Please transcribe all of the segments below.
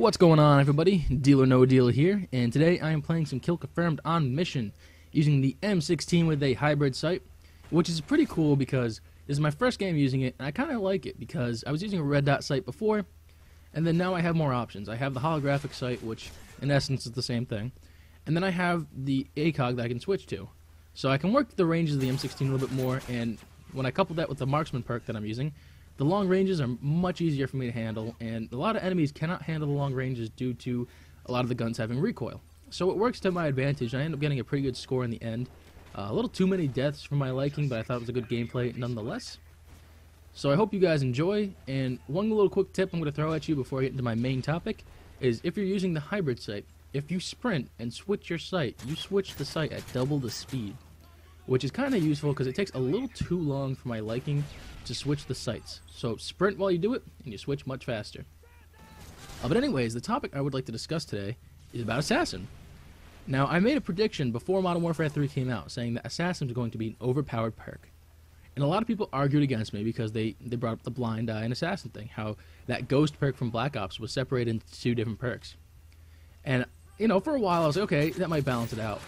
What's going on, everybody? Deal or No Deal here, and today I am playing some Kill Confirmed on Mission using the M16 with a hybrid sight, which is pretty cool because this is my first game using it, and I kind of like it because I was using a red dot sight before, and then now I have more options. I have the holographic sight, which in essence is the same thing, and then I have the ACOG that I can switch to. So I can work the ranges of the M16 a little bit more, and when I couple that with the marksman perk that I'm using, the long ranges are much easier for me to handle, and a lot of enemies cannot handle the long ranges due to a lot of the guns having recoil. So it works to my advantage, and I end up getting a pretty good score in the end. A little too many deaths for my liking, but I thought it was a good gameplay nonetheless. So I hope you guys enjoy, and one little quick tip I'm going to throw at you before I get into my main topic is if you're using the hybrid sight, if you sprint and switch your sight, you switch the sight at double the speed, which is kind of useful because it takes a little too long for my liking to switch the sights. So sprint while you do it, and you switch much faster. But anyways, the topic I would like to discuss today is about Assassin. Now, I made a prediction before Modern Warfare 3 came out, saying that Assassin was going to be an overpowered perk. And a lot of people argued against me because they brought up the blind eye and Assassin thing, how that ghost perk from Black Ops was separated into two different perks. And, you know, for a while I was like, okay, that might balance it out.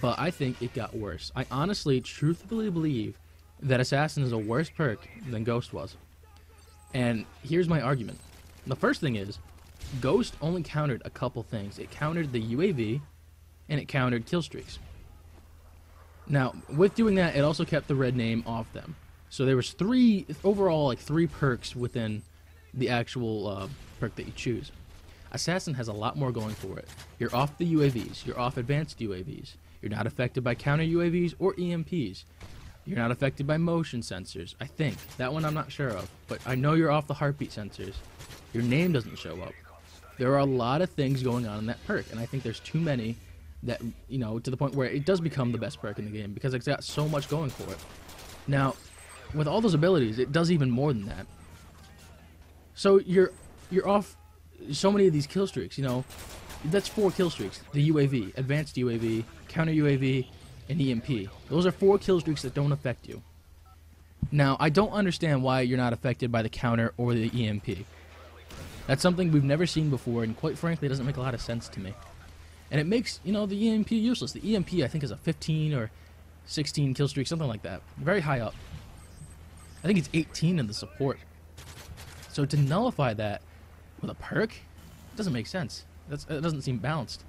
But I think it got worse. I honestly, truthfully believe that Assassin is a worse perk than Ghost was. And here's my argument. The first thing is, Ghost only countered a couple things. It countered the UAV, and it countered kill streaks. Now, with doing that, it also kept the red name off them. So there was overall three perks within the actual perk that you choose. Assassin has a lot more going for it. You're off the UAVs. You're off advanced UAVs. You're not affected by counter UAVs or EMPs. You're not affected by motion sensors, I think. That one I'm not sure of. But I know you're off the heartbeat sensors. Your name doesn't show up. There are a lot of things going on in that perk, and I think there's too many that, you know, to the point where it does become the best perk in the game because it's got so much going for it. Now, with all those abilities, it does even more than that. So you're off so many of these kill streaks, you know. That's 4 kill streaks. The UAV, advanced UAV, counter UAV, and EMP. Those are 4 kill streaks that don't affect you. Now, I don't understand why you're not affected by the counter or the EMP. That's something we've never seen before, and quite frankly, it doesn't make a lot of sense to me. And it makes, you know, the EMP useless. The EMP, I think, is a 15 or 16 kill streak, something like that. Very high up. I think it's 18 in the support. So to nullify that with a perk, it doesn't make sense. It doesn't seem balanced.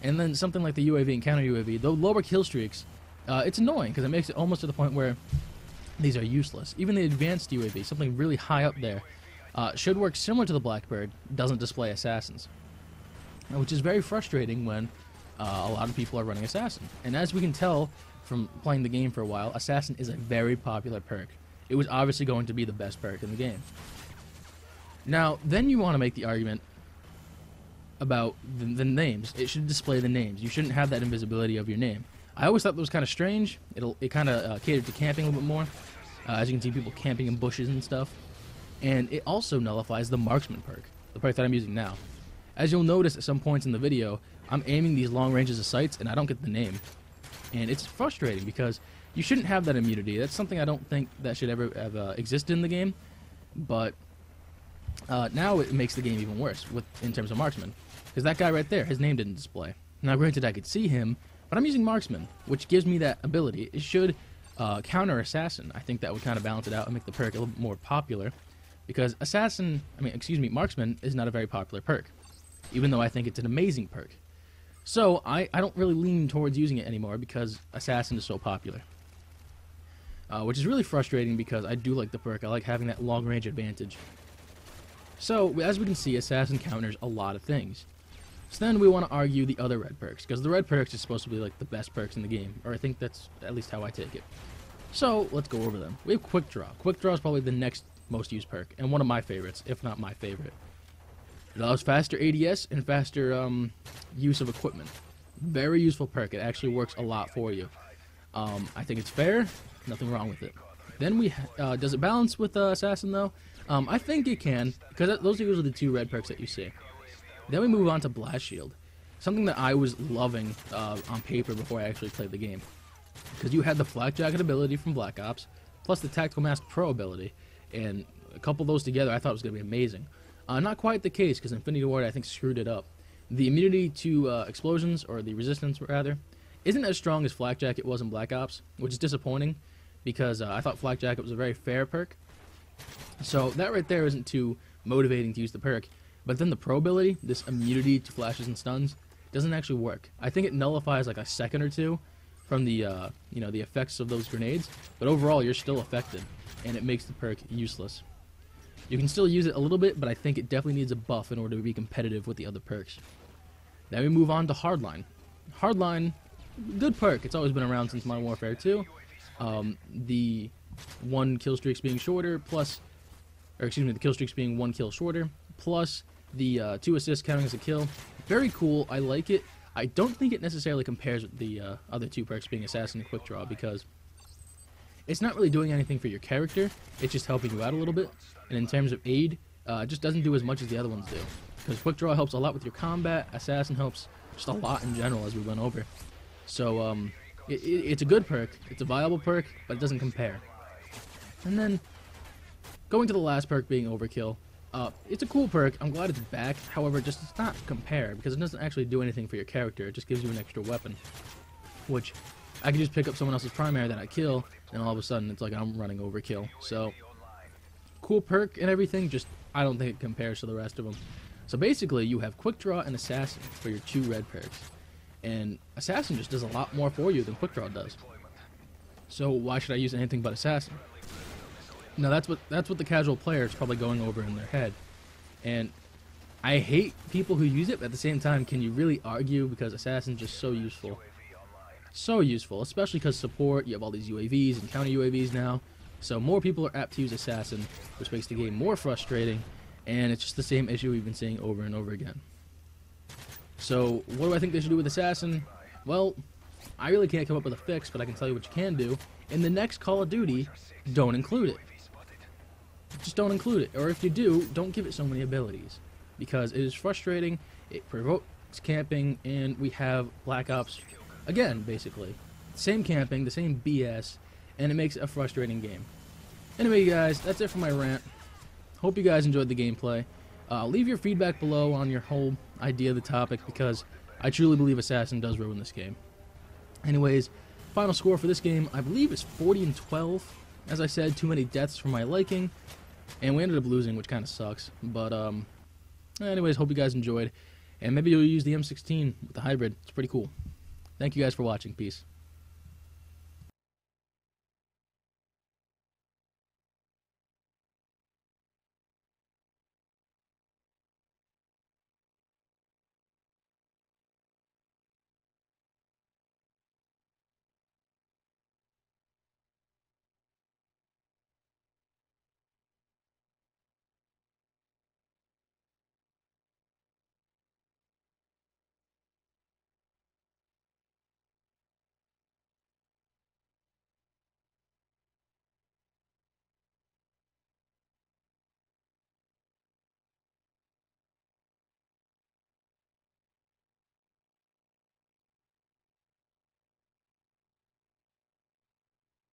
And then something like the UAV and counter UAV, though lower kill streaks, it's annoying because it makes it almost to the point where these are useless. Even the advanced UAV, something really high up there, should work similar to the Blackbird, doesn't display Assassins. Which is very frustrating when a lot of people are running Assassin. And as we can tell from playing the game for a while, Assassin is a very popular perk. It was obviously going to be the best perk in the game. Now, then you want to make the argument about the names. It should display the names. You shouldn't have that invisibility of your name. I always thought that was kind of strange. It kind of catered to camping a little bit more. As you can see, people camping in bushes and stuff. And it also nullifies the marksman perk, the perk that I'm using now. As you'll notice at some points in the video, I'm aiming these long ranges of sights and I don't get the name. And it's frustrating because you shouldn't have that immunity. That's something I don't think that should ever have existed in the game. But now it makes the game even worse in terms of marksman. Because that guy right there, his name didn't display. Now granted I could see him, but I'm using marksman, which gives me that ability. It should counter Assassin. I think that would kind of balance it out and make the perk a little bit more popular. Because marksman is not a very popular perk. Even though I think it's an amazing perk. So I don't really lean towards using it anymore because Assassin is so popular. Which is really frustrating because I do like the perk. I like having that long range advantage. So, as we can see, Assassin counters a lot of things. So then we want to argue the other red perks, because the red perks is supposed to be like the best perks in the game, or I think that's at least how I take it. So, let's go over them. We have Quick Draw. Quick Draw is probably the next most used perk, and one of my favorites, if not my favorite. It allows faster ADS and faster use of equipment. Very useful perk. It actually works a lot for you. I think it's fair. Nothing wrong with it. Then we does it balance with Assassin though? I think it can, because those are usually the 2 red perks that you see. Then we move on to Blast Shield, something that I was loving on paper before I actually played the game. Because you had the Flak Jacket ability from Black Ops, plus the Tactical Mask Pro ability, and a couple of those together I thought it was going to be amazing. Not quite the case, because Infinity Ward, I think, screwed it up. The immunity to explosions, or the resistance, rather, isn't as strong as Flak Jacket was in Black Ops, which is disappointing, because I thought Flak Jacket was a very fair perk. So that right there isn't too motivating to use the perk. But then the pro ability, this immunity to flashes and stuns, doesn't actually work. I think it nullifies like a second or two from the the effects of those grenades, but overall you're still affected, and it makes the perk useless. You can still use it a little bit, but I think it definitely needs a buff in order to be competitive with the other perks. Then we move on to Hardline. Hardline, good perk. It's always been around since Modern Warfare 2. The 1 kill streaks being shorter, the kill streaks being 1 kill shorter, plus the 2 assists counting as a kill. Very cool. I like it. I don't think it necessarily compares with the other 2 perks being Assassin and Quick Draw, because it's not really doing anything for your character. It's just helping you out a little bit. And in terms of aid, it just doesn't do as much as the other ones do. Because Quick Draw helps a lot with your combat. Assassin helps just a lot in general, as we went over. So it's a good perk. It's a viable perk, but it doesn't compare. And then going to the last perk being Overkill. It's a cool perk. I'm glad it's back. However, just it's not compare, because it doesn't actually do anything for your character. It just gives you an extra weapon, which I can just pick up someone else's primary that I kill, and all of a sudden it's like I'm running Overkill. So cool perk and everything, just I don't think it compares to the rest of them. So basically you have Quick Draw and Assassin for your 2 red perks, and Assassin just does a lot more for you than Quick Draw does. So why should I use anything but Assassin? Now that's what the casual player is probably going over in their head, and I hate people who use it, but at the same time, can you really argue, because Assassin's just so useful. So useful, especially because support, you have all these UAVs and counter UAVs now, so more people are apt to use Assassin, which makes the game more frustrating, and it's just the same issue we've been seeing over and over again. So what do I think they should do with Assassin? Well, I really can't come up with a fix, but I can tell you what you can do. In the next Call of Duty, don't include it. Just don't include it, or if you do, don't give it so many abilities, because it is frustrating, it provokes camping, and we have Black Ops again, basically. Same camping, the same BS, and it makes it a frustrating game. Anyway, guys, that's it for my rant. Hope you guys enjoyed the gameplay. Leave your feedback below on your whole idea of the topic, because I truly believe Assassin does ruin this game. Anyways, final score for this game, I believe, is 40-12. As I said, too many deaths for my liking, and we ended up losing, which kind of sucks. But anyways, hope you guys enjoyed, and maybe you'll use the M16 with the hybrid. It's pretty cool. Thank you guys for watching. Peace.